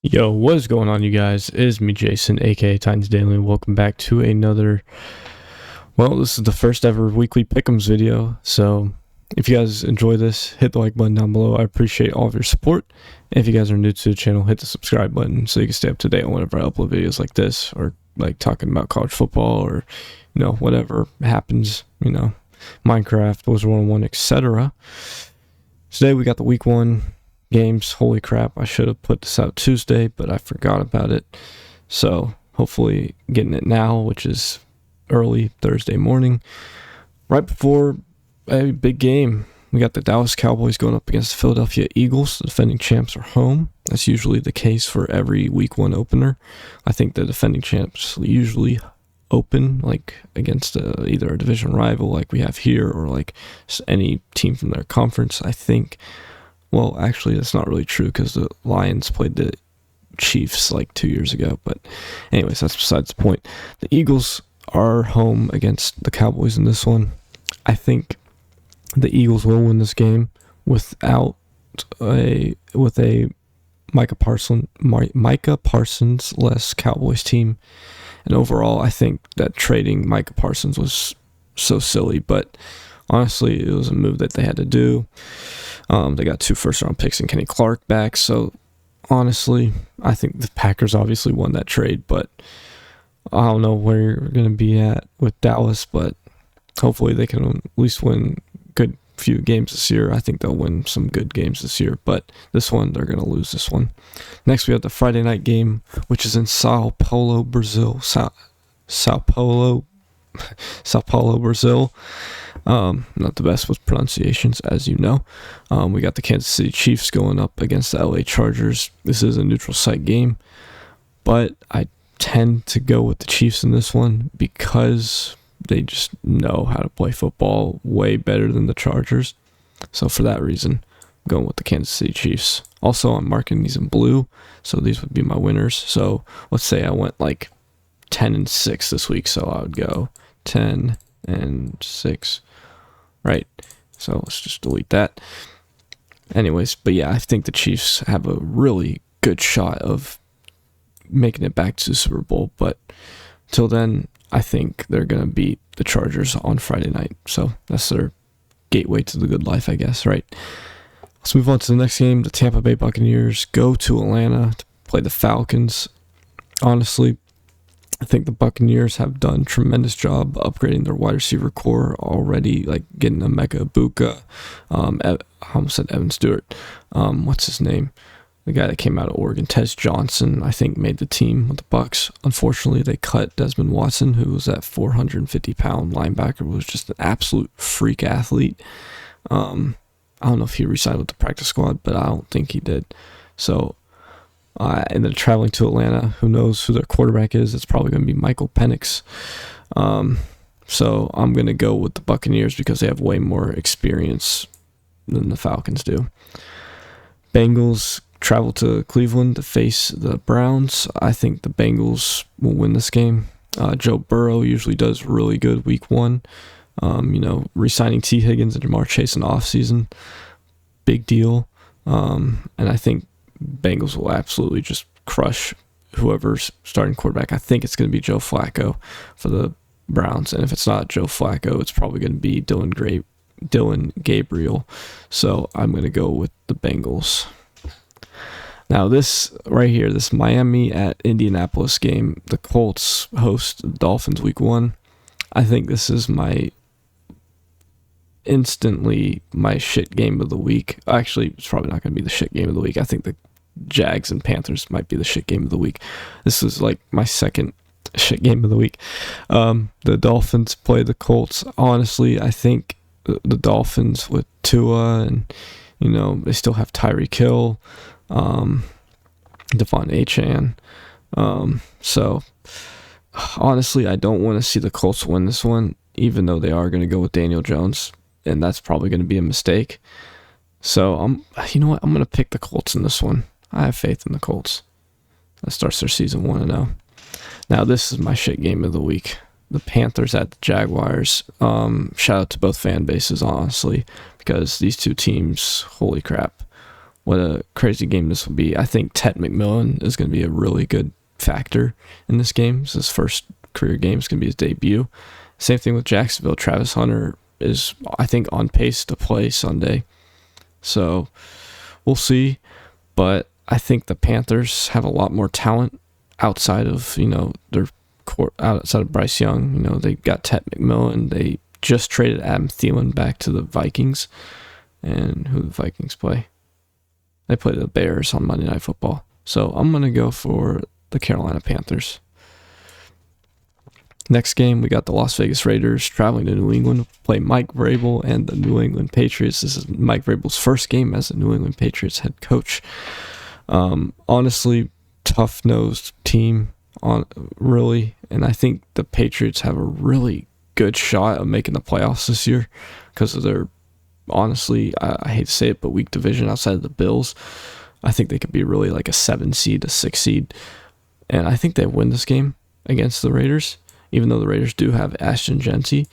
Yo, what is going on, you guys? It is me, Jason, aka Titans Daily, and welcome back to another. Well, this is the first ever weekly pick'ems video. So, if you guys enjoy this, hit the like button down below. I appreciate all of your support. And if you guys are new to the channel, hit the subscribe button so you can stay up to date on whenever I upload videos like this, or like talking about college football, or whatever happens. Minecraft, Wizard 101, etc. Today we got the week 1 games. Holy crap, I should have put this out Tuesday, but I forgot about it. So hopefully getting it now, which is early Thursday morning, right before a big game. We got the Dallas Cowboys going up against the Philadelphia Eagles. The defending champs are home. That's usually the case for every week 1 opener. I think the defending champs usually open like against either a division rival like we have here, or like any team from their conference. I think, well, actually that's not really true because the Lions played the Chiefs like 2 years ago, but anyways, that's besides the point. The Eagles are home against the Cowboys in this one. I think the Eagles will win this game with a Micah Parsons less Cowboys team. And overall, I think that trading Micah Parsons was so silly, but honestly, it was a move that they had to do. They got 2 first-round picks and Kenny Clark back, so honestly, I think the Packers obviously won that trade, but I don't know where you're going to be at with Dallas, but hopefully they can at least win good few games this year. I think they'll win some good games this year, but this one, they're going to lose this one. Next, we have the Friday night game, which is in Sao Paulo, Brazil. Sao Paulo, Brazil. Not the best with pronunciations, as you know. We got the Kansas City Chiefs going up against the LA Chargers. This is a neutral site game, but I tend to go with the Chiefs in this one because they just know how to play football way better than the Chargers. So for that reason, I'm going with the Kansas City Chiefs. Also, I'm marking these in blue, so these would be my winners. So let's say I went like 10-6 this week, so I would go 10-6. Right. So let's just delete that. Anyways, but yeah, I think the Chiefs have a really good shot of making it back to the Super Bowl, but till then, I think they're going to beat the Chargers on Friday night. So that's their gateway to the good life, I guess, right? Let's move on to the next game. The Tampa Bay Buccaneers go to Atlanta to play the Falcons. Honestly, I think the Buccaneers have done a tremendous job upgrading their wide receiver core already, like getting Emeka Egbuka. I almost said Evan Stewart. What's his name? The guy that came out of Oregon, Tez Johnson, I think made the team with the Bucs. Unfortunately, they cut Desmond Watson, who was that 450-pound linebacker, was just an absolute freak athlete. I don't know if he re-signed with the practice squad, but I don't think he did. So, and then traveling to Atlanta, who knows who their quarterback is? It's probably going to be Michael Penix. So I'm going to go with the Buccaneers because they have way more experience than the Falcons do. Bengals travel to Cleveland to face the Browns. I think the Bengals will win this game. Joe Burrow usually does really good week 1. Re-signing T. Higgins and Jamar Chase in the offseason, big deal. And I think Bengals will absolutely just crush whoever's starting quarterback. I think it's going to be Joe Flacco for the Browns. And if it's not Joe Flacco, it's probably going to be Dylan Gabriel. So I'm going to go with the Bengals. Now this right here, this Miami at Indianapolis game, the Colts host the Dolphins week 1. I think this is instantly my shit game of the week. Actually, it's probably not going to be the shit game of the week. I think the Jags and Panthers might be the shit game of the week. This is like my second shit game of the week. The Dolphins play the Colts. Honestly, I think the Dolphins with Tua and, they still have Tyreek Hill, Devon Achane. So honestly, I don't want to see the Colts win this one, even though they are going to go with Daniel Jones, and that's probably going to be a mistake. So I'm going to pick the Colts in this one. I have faith in the Colts. That starts their season 1-0. Now this is my shit game of the week. The Panthers at the Jaguars. Shout out to both fan bases, honestly, because these two teams, holy crap, what a crazy game this will be. I think Ted McMillan is going to be a really good factor in this game. It's his first career game. It's going to be his debut. Same thing with Jacksonville. Travis Hunter is, I think, on pace to play Sunday. So we'll see. But I think the Panthers have a lot more talent outside of, their court, outside of Bryce Young. They got Ted McMillan. They just traded Adam Thielen back to the Vikings. And who the Vikings play? They play the Bears on Monday Night Football. So I'm going to go for the Carolina Panthers. Next game, we got the Las Vegas Raiders traveling to New England to play Mike Vrabel and the New England Patriots. This is Mike Vrabel's first game as the New England Patriots head coach. Honestly, tough-nosed team, really. And I think the Patriots have a really good shot of making the playoffs this year because of their, honestly, I hate to say it, but weak division outside of the Bills. I think they could be really like a 7 seed, a 6 seed. And I think they win this game against the Raiders. Even though the Raiders do have Ashton Genty,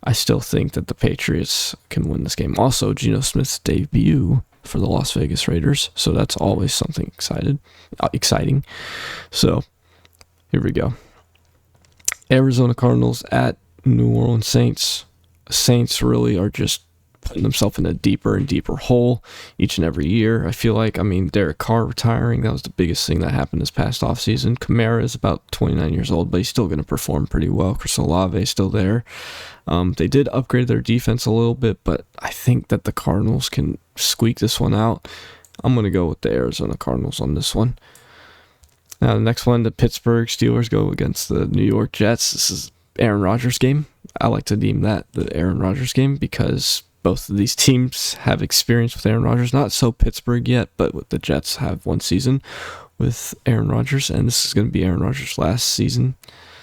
I still think that the Patriots can win this game. Also, Geno Smith's debut for the Las Vegas Raiders, so that's always something exciting. So, here we go. Arizona Cardinals at New Orleans Saints. Saints really are just putting themselves in a deeper and deeper hole each and every year. I feel like, Derek Carr retiring, that was the biggest thing that happened this past offseason. Kamara is about 29 years old, but he's still going to perform pretty well. Chris Olave is still there. They did upgrade their defense a little bit, but I think that the Cardinals can squeak this one out. I'm going to go with the Arizona Cardinals on this one. Now, the next one, the Pittsburgh Steelers go against the New York Jets. This is Aaron Rodgers' game. I like to deem that the Aaron Rodgers game because both of these teams have experience with Aaron Rodgers. Not so Pittsburgh yet, but the Jets have one season with Aaron Rodgers, and this is going to be Aaron Rodgers' last season.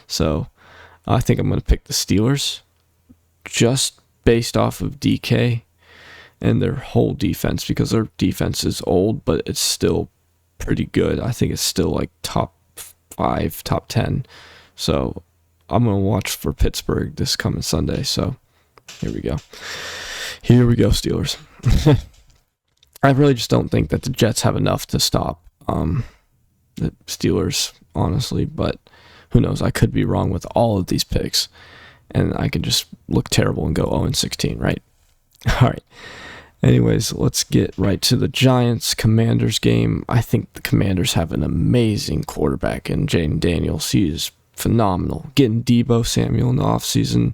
So I think I'm going to pick the Steelers just based off of DK and their whole defense because their defense is old, but it's still pretty good. I think it's still like top 5, top 10. So I'm going to watch for Pittsburgh this coming Sunday. So here we go. Here we go, Steelers. I really just don't think that the Jets have enough to stop the Steelers, honestly, but who knows? I could be wrong with all of these picks, and I could just look terrible and go 0-16, right? All right. Anyways, let's get right to the Giants-Commanders game. I think the Commanders have an amazing quarterback in Jaden Daniels. He is phenomenal. Getting Deebo Samuel in the offseason,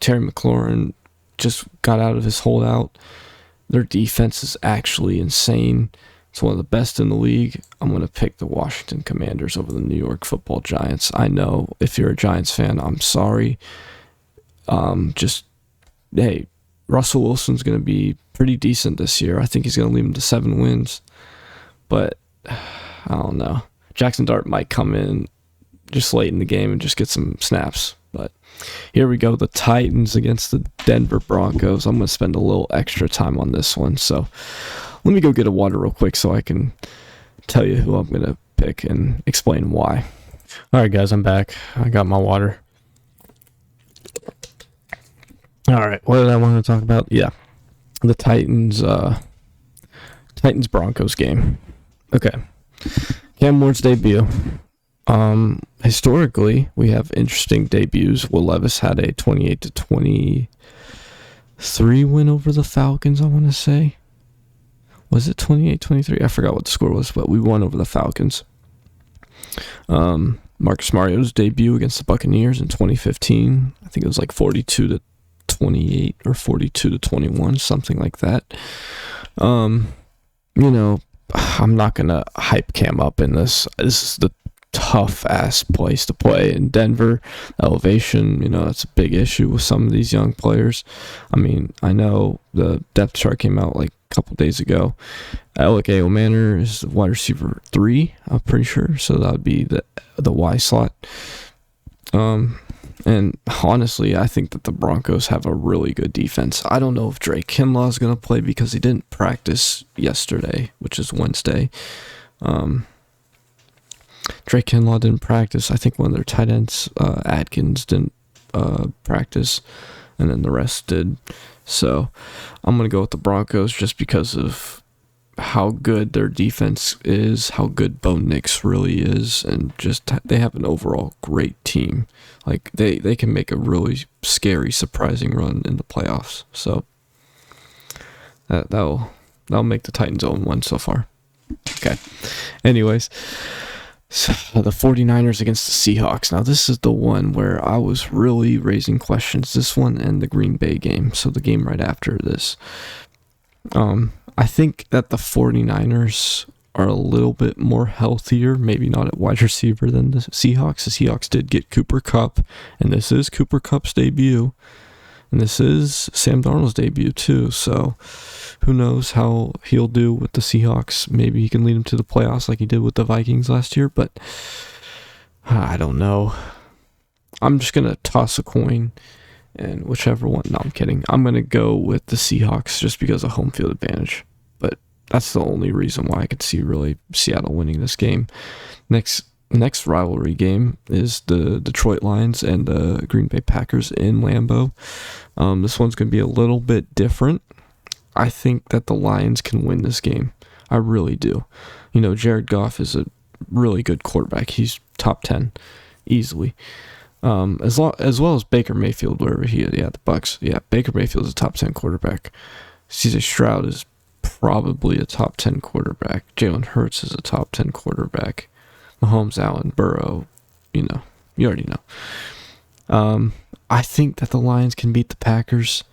Terry McLaurin just got out of his holdout. Their defense is actually insane. It's one of the best in the league. I'm going to pick the Washington Commanders over the New York Football Giants. I know if you're a Giants fan, I'm sorry. Hey, Russell Wilson's going to be pretty decent this year. I think he's going to lead them to 7 wins. But I don't know. Jackson Dart might come in just late in the game and just get some snaps. But here we go, the Titans against the Denver Broncos. I'm going to spend a little extra time on this one. So let me go get a water real quick so I can tell you who I'm going to pick and explain why. All right, guys, I'm back. I got my water. All right, what did I want to talk about? Yeah, the Titans-Broncos game. Okay, Cam Ward's debut. Historically, we have interesting debuts. Will Levis had a 28-23 win over the Falcons, I want to say. Was it 28-23? I forgot what the score was, but we won over the Falcons. Marcus Mariota's debut against the Buccaneers in 2015. I think it was like 42-28 or 42-21, something like that. I'm not going to hype Cam up in this. This is the tough-ass place to play in Denver. Elevation, that's a big issue with some of these young players. I know the depth chart came out like a couple days ago. Alec Manor is wide receiver 3, I'm pretty sure, so that would be the Y slot. And honestly, I think that the Broncos have a really good defense. I don't know if Drake Kinlaw is going to play because he didn't practice yesterday, which is Wednesday. Drake Kinlaw didn't practice. I think one of their tight ends, Atkins, didn't practice, and then the rest did. So I'm going to go with the Broncos just because of how good their defense is, how good Bo Nix really is, and just they have an overall great team. Like they can make a really scary, surprising run in the playoffs. So that'll make the Titans 0-1 so far. Okay. Anyways, so the 49ers against the Seahawks. Now this is the one where I was really raising questions. This one and the Green Bay game. So the game right after this. I think that the 49ers are a little bit more healthier, maybe not at wide receiver than the Seahawks. The Seahawks did get Cooper Kupp, and this is Cooper Kupp's debut. And this is Sam Darnold's debut too, so who knows how he'll do with the Seahawks. Maybe he can lead them to the playoffs like he did with the Vikings last year, but I don't know. I'm just going to toss a coin, and whichever one, no, I'm kidding. I'm going to go with the Seahawks just because of home field advantage, but that's the only reason why I could see really Seattle winning this game. Next rivalry game is the Detroit Lions and the Green Bay Packers in Lambeau. This one's going to be a little bit different. I think that the Lions can win this game. I really do. You know, Jared Goff is a really good quarterback. He's top 10 easily. As well as Baker Mayfield, wherever he is. Yeah, the Bucks. Yeah, Baker Mayfield is a top 10 quarterback. CJ Stroud is probably a top 10 quarterback. Jalen Hurts is a top 10 quarterback. Mahomes, Allen, Burrow, you already know. I think that the Lions can beat the Packers,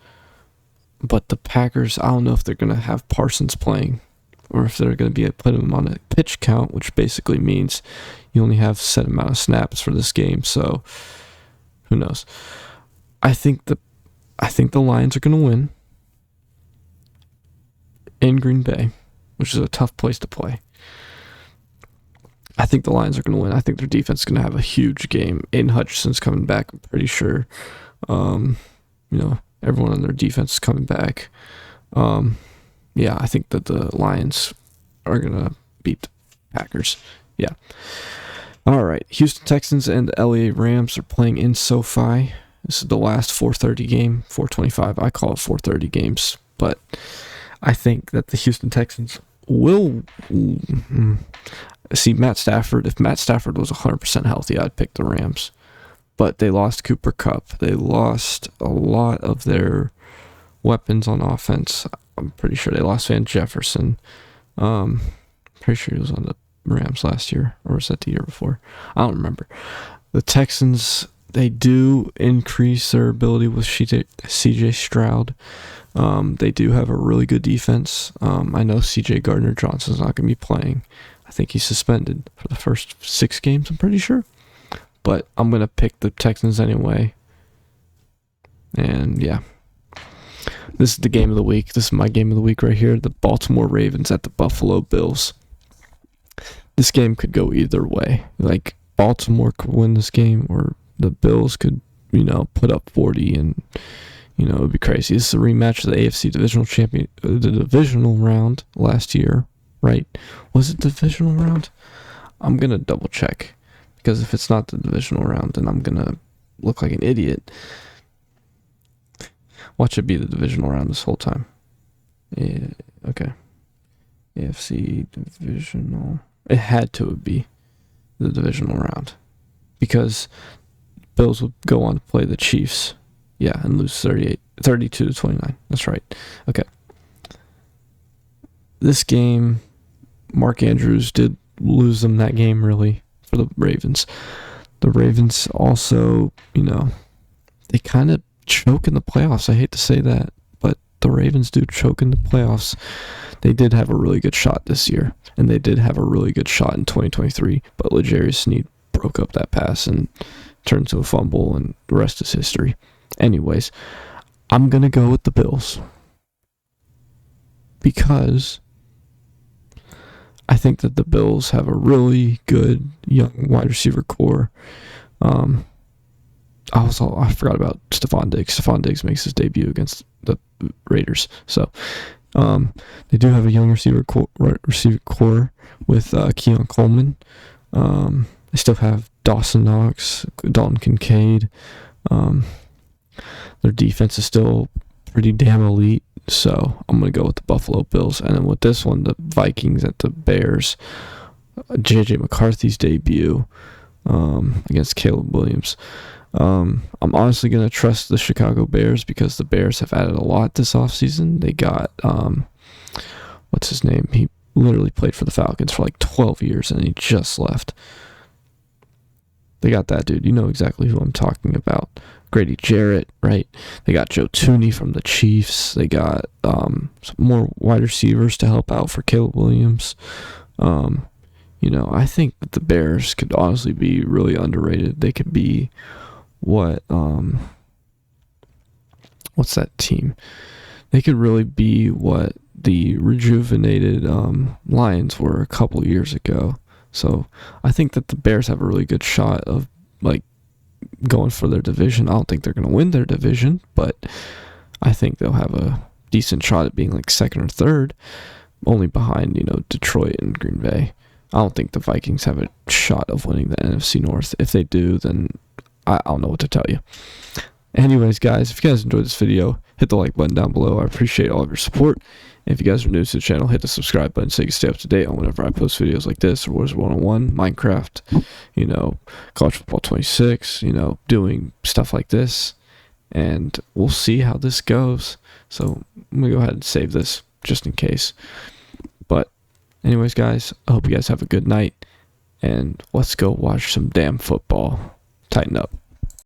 but the Packers, I don't know if they're going to have Parsons playing or if they're going to be putting him on a pitch count, which basically means you only have a set amount of snaps for this game, so who knows. I think the Lions are going to win in Green Bay, which is a tough place to play. I think the Lions are going to win. I think their defense is going to have a huge game. Aiden Hutchinson's coming back, I'm pretty sure. Everyone on their defense is coming back. I think that the Lions are going to beat the Packers. Yeah. All right. Houston Texans and the LA Rams are playing in SoFi. This is the last 4:30 game, 4:25. I call it 4:30 games, but I think that the Houston Texans will see Matt Stafford. If Matt Stafford was 100% healthy, I'd pick the Rams. But they lost Cooper Kupp. They lost a lot of their weapons on offense. I'm pretty sure they lost Van Jefferson. Pretty sure he was on the Rams last year, or was that the year before? I don't remember. The Texans, they do increase their ability with CJ Stroud. They do have a really good defense. I know CJ Gardner-Johnson's not going to be playing. I think he's suspended for the first 6 games, I'm pretty sure. But I'm going to pick the Texans anyway. And yeah. This is the game of the week. This is my game of the week right here. The Baltimore Ravens at the Buffalo Bills. This game could go either way. Like, Baltimore could win this game, or the Bills could, put up 40 and, it would be crazy. This is a rematch of the AFC the divisional round last year, right? Was it divisional round? I'm going to double check, because if it's not the divisional round, then I'm going to look like an idiot. Watch it be the divisional round this whole time. Yeah, okay. AFC divisional. It had to be the divisional round, because Bills would go on to play the Chiefs. Yeah, and lose 32-29. That's right. Okay. This game, Mark Andrews did lose them that game, really, for the Ravens. The Ravens also, they kind of choke in the playoffs. I hate to say that, but the Ravens do choke in the playoffs. They did have a really good shot this year, and they did have a really good shot in 2023, but L'Jarius Sneed broke up that pass and turned to a fumble, and the rest is history. Anyways, I'm going to go with the Bills, because I think that the Bills have a really good young wide receiver core. I forgot about Stephon Diggs. Stephon Diggs makes his debut against the Raiders. So they do have a young receiver core with Keon Coleman. They still have Dawson Knox, Dalton Kincaid. Their defense is still pretty damn elite. So I'm going to go with the Buffalo Bills. And then with this one, the Vikings at the Bears. J.J. McCarthy's debut against Caleb Williams. I'm honestly going to trust the Chicago Bears because the Bears have added a lot this offseason. They got, what's his name? He literally played for the Falcons for like 12 years and he just left. They got that dude. You know exactly who I'm talking about. Grady Jarrett, right? They got Joe Tooney from the Chiefs. They got some more wide receivers to help out for Caleb Williams. I think that the Bears could honestly be really underrated. They could be what's that team? They could really be what the rejuvenated Lions were a couple years ago. So I think that the Bears have a really good shot of going for their division. I don't think they're going to win their division, but I think they'll have a decent shot at being like second or third, only behind, Detroit and Green Bay. I don't think the Vikings have a shot of winning the NFC North. If they do, then I don't know what to tell you. Anyways, guys, if you guys enjoyed this video, hit the like button down below. I appreciate all of your support. And if you guys are new to the channel, hit the subscribe button so you can stay up to date on whenever I post videos like this, or Wars 101, Minecraft, College Football 26, doing stuff like this. And we'll see how this goes. So I'm going to go ahead and save this just in case. But anyways, guys, I hope you guys have a good night. And let's go watch some damn football. Tighten up.